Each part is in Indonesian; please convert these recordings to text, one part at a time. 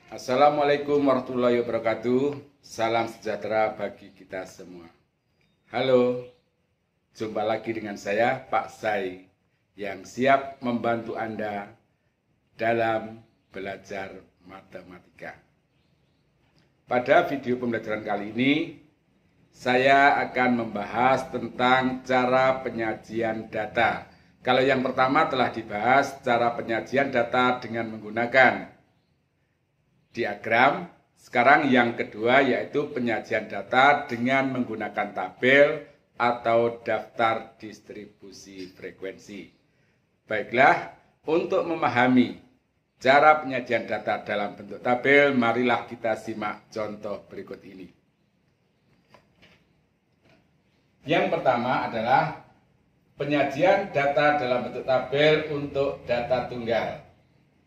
Assalamualaikum warahmatullahi wabarakatuh. Salam sejahtera bagi kita semua. Halo, jumpa lagi dengan saya Pak Sai yang siap membantu Anda dalam belajar matematika. Pada video pembelajaran kali ini, saya akan membahas tentang cara penyajian data. Kalau yang pertama telah dibahas cara penyajian data dengan menggunakan diagram, sekarang yang kedua yaitu penyajian data dengan menggunakan tabel atau daftar distribusi frekuensi. Baiklah, untuk memahami cara penyajian data dalam bentuk tabel, marilah kita simak contoh berikut ini. Yang pertama adalah penyajian data dalam bentuk tabel untuk data tunggal.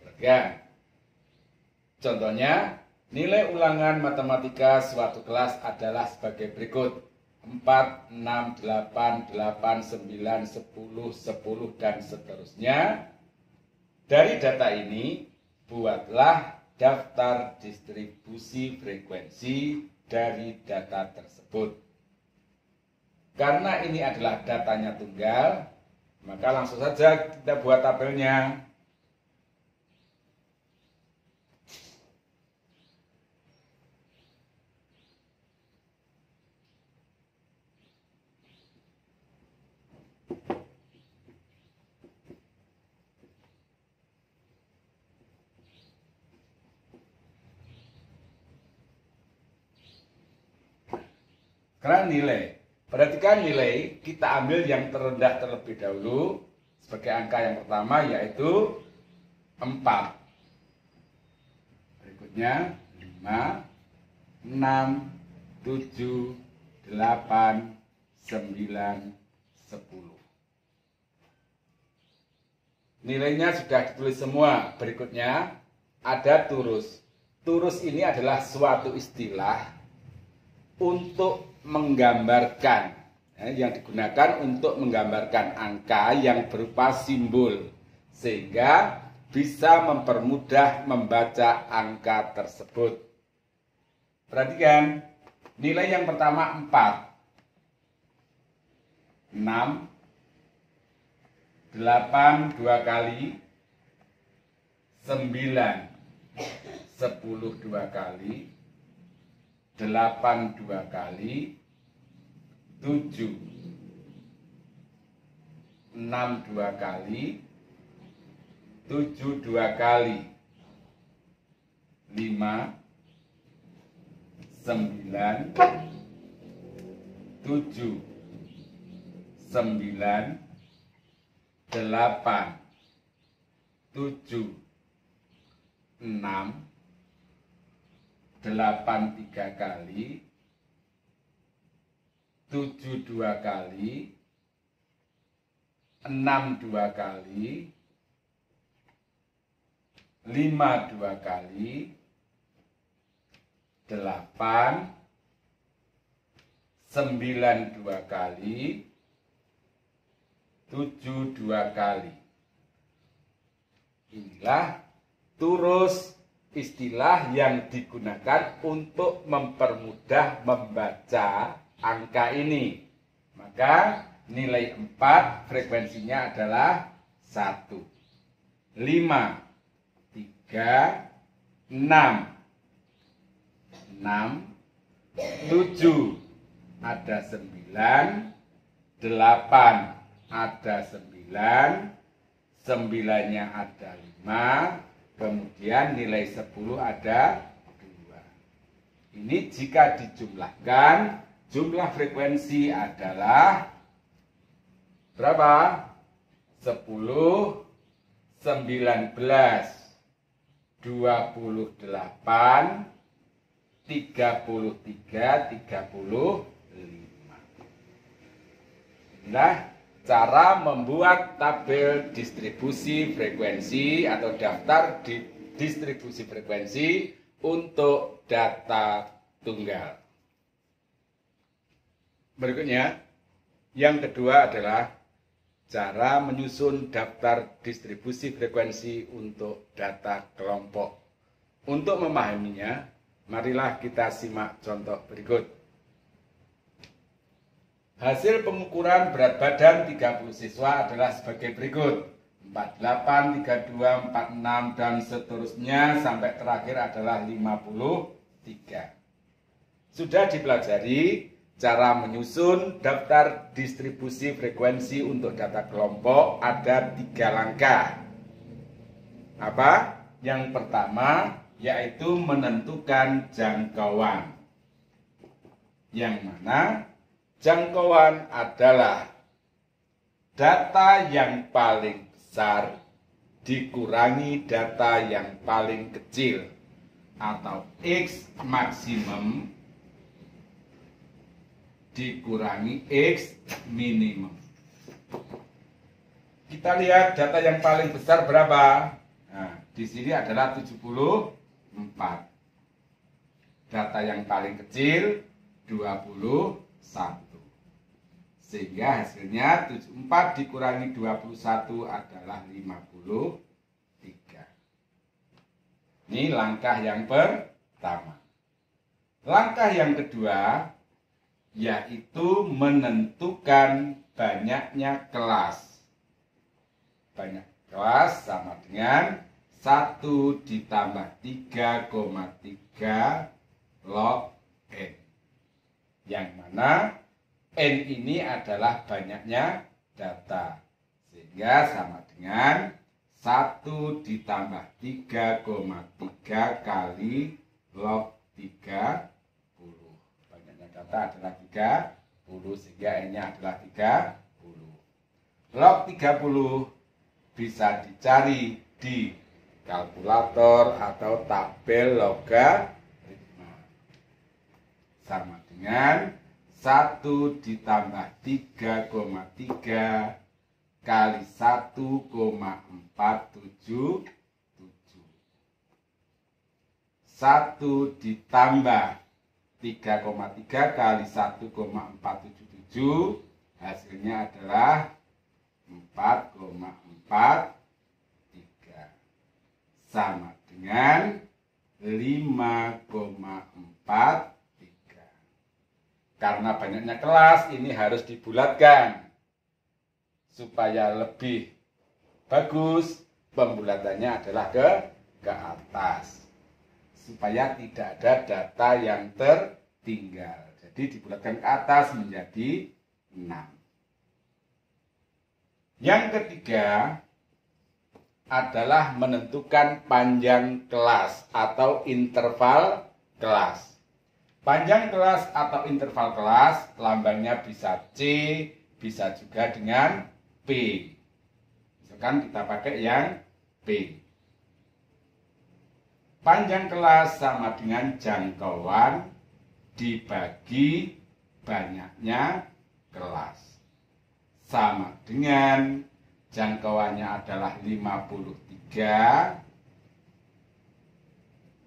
Perhatikan. Contohnya, nilai ulangan matematika suatu kelas adalah sebagai berikut: 4, 6, 8, 8, 9, 10, 10, dan seterusnya. Dari data ini, buatlah daftar distribusi frekuensi dari data tersebut. Karena ini adalah datanya tunggal, maka langsung saja kita buat tabelnya. Karena nilai, perhatikan nilai, kita ambil yang terendah terlebih dahulu sebagai angka yang pertama, yaitu 4. Berikutnya 5, 6, 7, 8, 9, 10. Nilainya sudah ditulis semua. Berikutnya ada turus. Turus ini adalah suatu istilah untuk menggambarkan, yang digunakan untuk menggambarkan angka yang berupa simbol, sehingga bisa mempermudah membaca angka tersebut. Perhatikan, nilai yang pertama 4, 6, 8 2 kali, 9, 10 2 kali, 8 2 kali, 7, 6 2 kali, 7 2 kali, 5, 9, 7, 9, 8, 7, 6, 8 3 kali, 7 2 kali, 6 2 kali, 5 2 kali, 8, 9 2 kali, 7 2 kali. Inilah turus, istilah yang digunakan untuk mempermudah membaca angka ini. Maka nilai 4 frekuensinya adalah 1, 5, 3, 6, 7, ada 9, 8, ada 9, 9-nya ada 5, kemudian nilai 10 ada 2. Ini jika dijumlahkan, jumlah frekuensi adalah berapa? 10, 19, 28, 33, 35. Inilah cara membuat tabel distribusi frekuensi atau daftar distribusi frekuensi untuk data tunggal. Berikutnya, yang kedua adalah cara menyusun daftar distribusi frekuensi untuk data kelompok. Untuk memahaminya, marilah kita simak contoh berikut. Hasil pengukuran berat badan 30 siswa adalah sebagai berikut. 48, 32, 46, dan seterusnya sampai terakhir adalah 53. Sudah dipelajari cara menyusun daftar distribusi frekuensi untuk data kelompok ada 3 langkah. Apa? Yang pertama yaitu menentukan jangkauan. Yang mana jangkauan adalah data yang paling besar dikurangi data yang paling kecil atau X maksimum dikurangi X minimum. Kita lihat data yang paling besar berapa? Nah, di sini adalah 74. Data yang paling kecil 21. Sehingga hasilnya 74 dikurangi 21 adalah 53. Ini langkah yang pertama. Langkah yang kedua yaitu menentukan banyaknya kelas. Banyak kelas sama dengan 1 ditambah 3,3 log N. Yang mana N ini adalah banyaknya data. Sehingga sama dengan 1 ditambah 3,3 kali log 30. Banyaknya data adalah 30, sehingga N-nya adalah 30. Log 30 bisa dicari di kalkulator atau tabel logaritma. Sama dengan 1 ditambah 3,3 kali 1,477. 1 ditambah 3,3 kali 1,477 hasilnya adalah 4,43 sama dengan 5,43. Karena banyaknya kelas ini harus dibulatkan supaya lebih bagus. Pembulatannya adalah ke atas supaya tidak ada data yang tertinggal. Jadi dibulatkan ke atas menjadi 6. Yang ketiga adalah menentukan panjang kelas atau interval kelas. Panjang kelas atau interval kelas lambangnya bisa C, bisa juga dengan P. Misalkan kita pakai yang P. Panjang kelas sama dengan jangkauan dibagi banyaknya kelas. Sama dengan jangkauannya adalah 53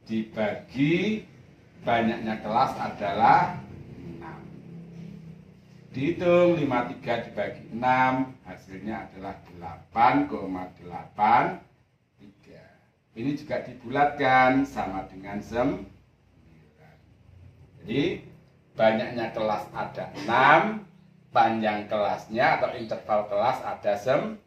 dibagi banyaknya kelas adalah 6. Dihitung 53 dibagi 6 hasilnya adalah 8,83. Ini juga dibulatkan sama dengan 9. Jadi banyaknya kelas ada 6, panjang kelasnya atau interval kelas ada 9.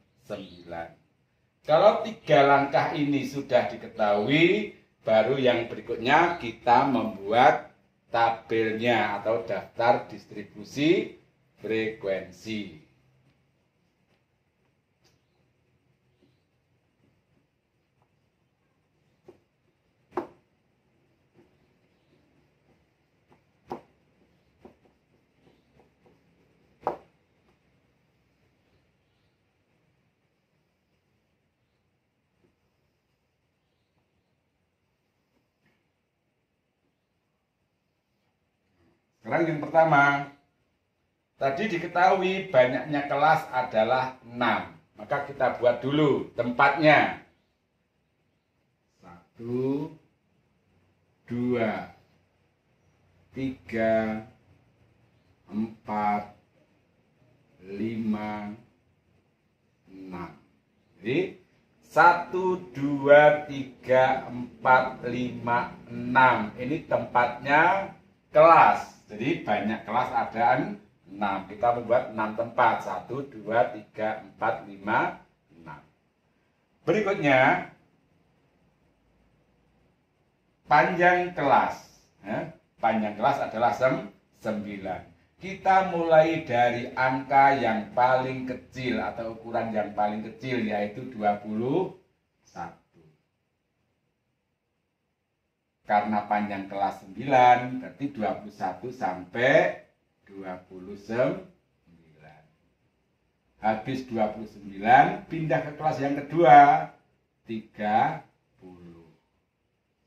Kalau 3 langkah ini sudah diketahui, baru yang berikutnya kita membuat tabelnya atau daftar distribusi frekuensi. Sekarang yang pertama, tadi diketahui banyaknya kelas adalah 6. Maka kita buat dulu tempatnya. 1, 2, 3, 4, 5, 6. Jadi 1, 2, 3, 4, 5, 6. Ini tempatnya kelas. Jadi banyak kelas ada 6. Kita membuat 6 tempat. 1, 2, 3, 4, 5, 6. Berikutnya panjang kelas. Panjang kelas adalah 9. Kita mulai dari angka yang paling kecil atau ukuran yang paling kecil, yaitu 21. Karena panjang kelas 9, berarti 21 sampai 29. Habis 29, pindah ke kelas yang kedua, 30.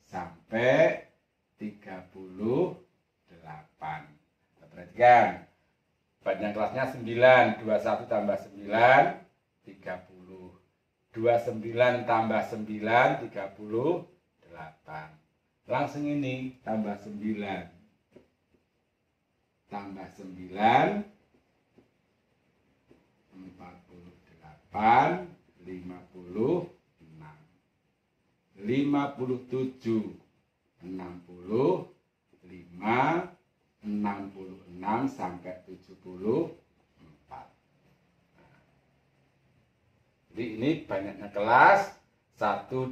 Sampai 38. Perhatikan, panjang kelasnya 9, 21 tambah 9, 30. 29 tambah 9, 38. Langsung ini, tambah 9. Tambah 9, 48, 56. 57, 60, 5, 66 sampai 74. Jadi ini banyaknya kelas 1, 2,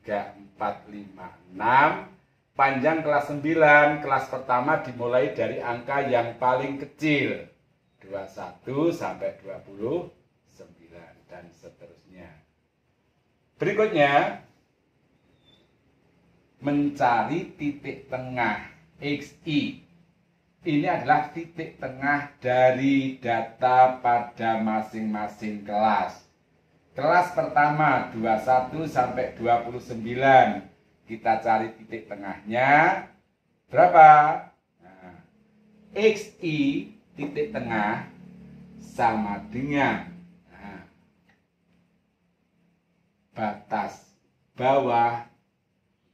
3, 4, 5, 6. Panjang kelas 9. Kelas pertama dimulai dari angka yang paling kecil, 21 sampai 29 dan seterusnya. Berikutnya mencari titik tengah XI. Ini adalah titik tengah dari data pada masing-masing kelas. Kelas pertama 21 sampai 29. Kita cari titik tengahnya berapa? Nah, XI titik tengah sama dengan batas bawah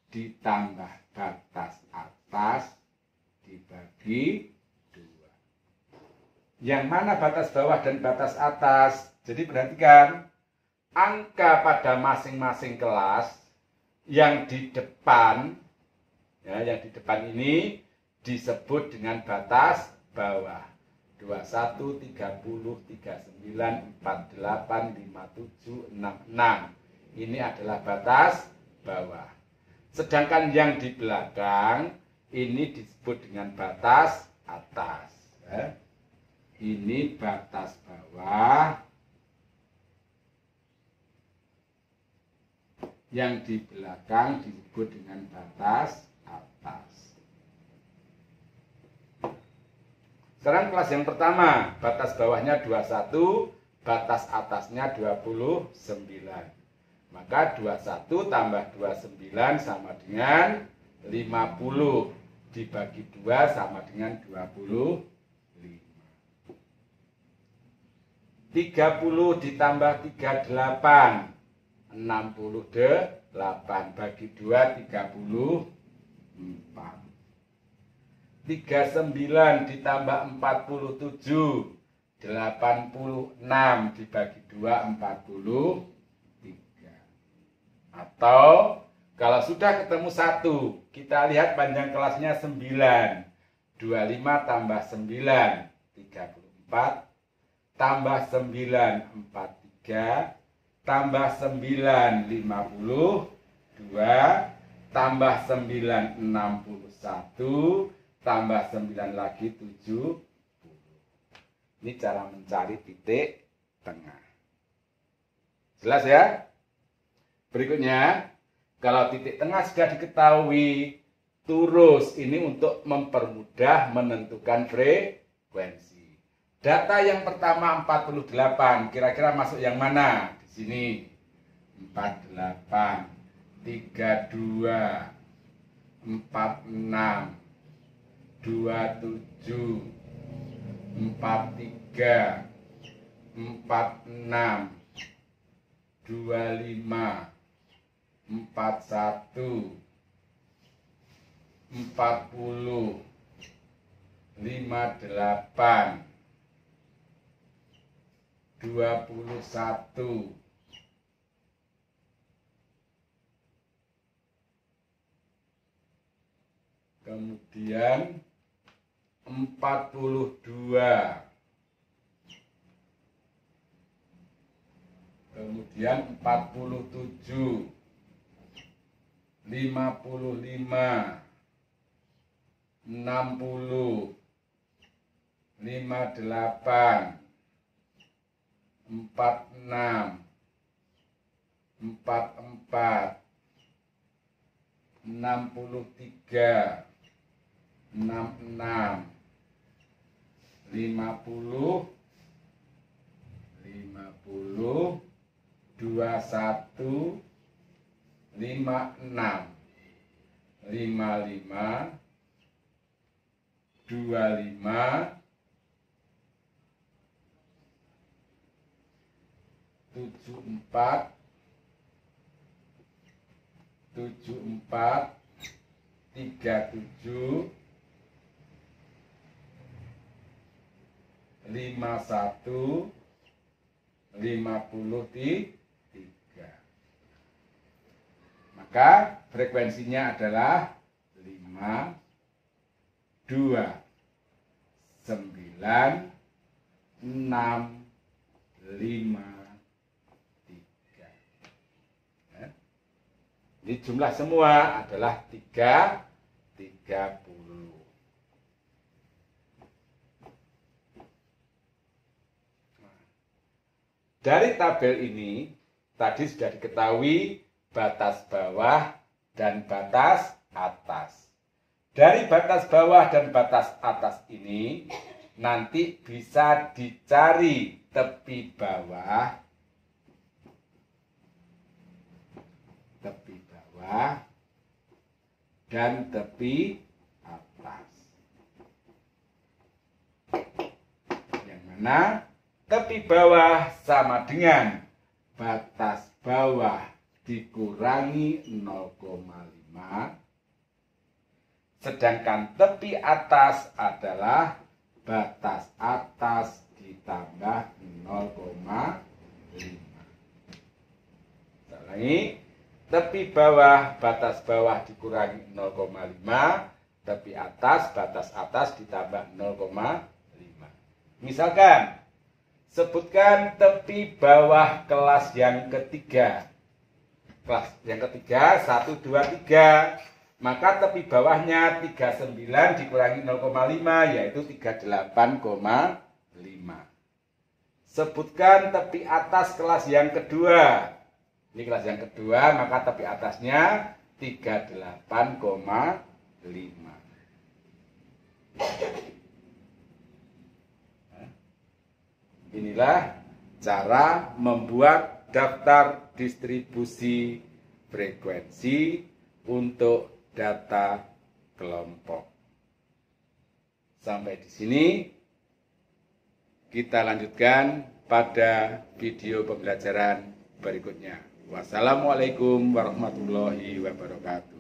ditambah batas atas dibagi 2. Yang mana batas bawah dan batas atas? Jadi perhatikan, angka pada masing-masing kelas yang di depan, yang di depan ini disebut dengan batas bawah. 21, 30, 39, 48, 57, 66. Ini adalah batas bawah. Sedangkan yang di belakang ini disebut dengan batas atas. Ini batas bawah. Yang di belakang disebut dengan batas atas. Sekarang kelas yang pertama, batas bawahnya 21, batas atasnya 29. Maka 21 tambah 29 sama dengan 50. Dibagi 2 sama dengan 25. 30 ditambah 38. 68. Bagi 2, 34. 39 ditambah 47. 86. Dibagi 2, 43. Atau kalau sudah ketemu 1, kita lihat panjang kelasnya 9. 25 tambah 9, 34. Tambah 9, 43. Tambah 9, 52. Tambah 9, 61. Tambah 9 lagi 70. Ini cara mencari titik tengah. Jelas ya? Berikutnya, kalau titik tengah sudah diketahui, turus ini untuk mempermudah menentukan frekuensi. Data yang pertama 48, kira-kira masuk yang mana? Di sini 48, 32, 46, 27, 43, 46, 25, 41, 40, 58, 21, kemudian 42, kemudian 47, 55, 60, 58, 46, 44, 63, 66, 50, 50, 21, 56, 55, 25, 74, 74, 37, 51, 53. Maka frekuensinya adalah 5, 2, 9, 6, 5, 3. Ini jumlah semua adalah 30. Dari tabel ini tadi sudah diketahui batas bawah dan batas atas. Dari batas bawah dan batas atas ini nanti bisa dicari tepi bawah, dan tepi atas. Yang mana tepi bawah sama dengan batas bawah dikurangi 0,5, sedangkan tepi atas adalah batas atas ditambah 0,5. Ulangi, tepi bawah batas bawah dikurangi 0,5, tepi atas batas atas ditambah 0,5. Misalkan sebutkan tepi bawah kelas yang ketiga. Kelas yang ketiga 1, 2, 3. Maka tepi bawahnya 39 dikurangi 0,5 yaitu 38,5. Sebutkan tepi atas kelas yang kedua. Ini kelas yang kedua, maka tepi atasnya 38,5. Inilah cara membuat daftar distribusi frekuensi untuk data kelompok. Sampai di sini kita lanjutkan pada video pembelajaran berikutnya. Wassalamualaikum warahmatullahi wabarakatuh.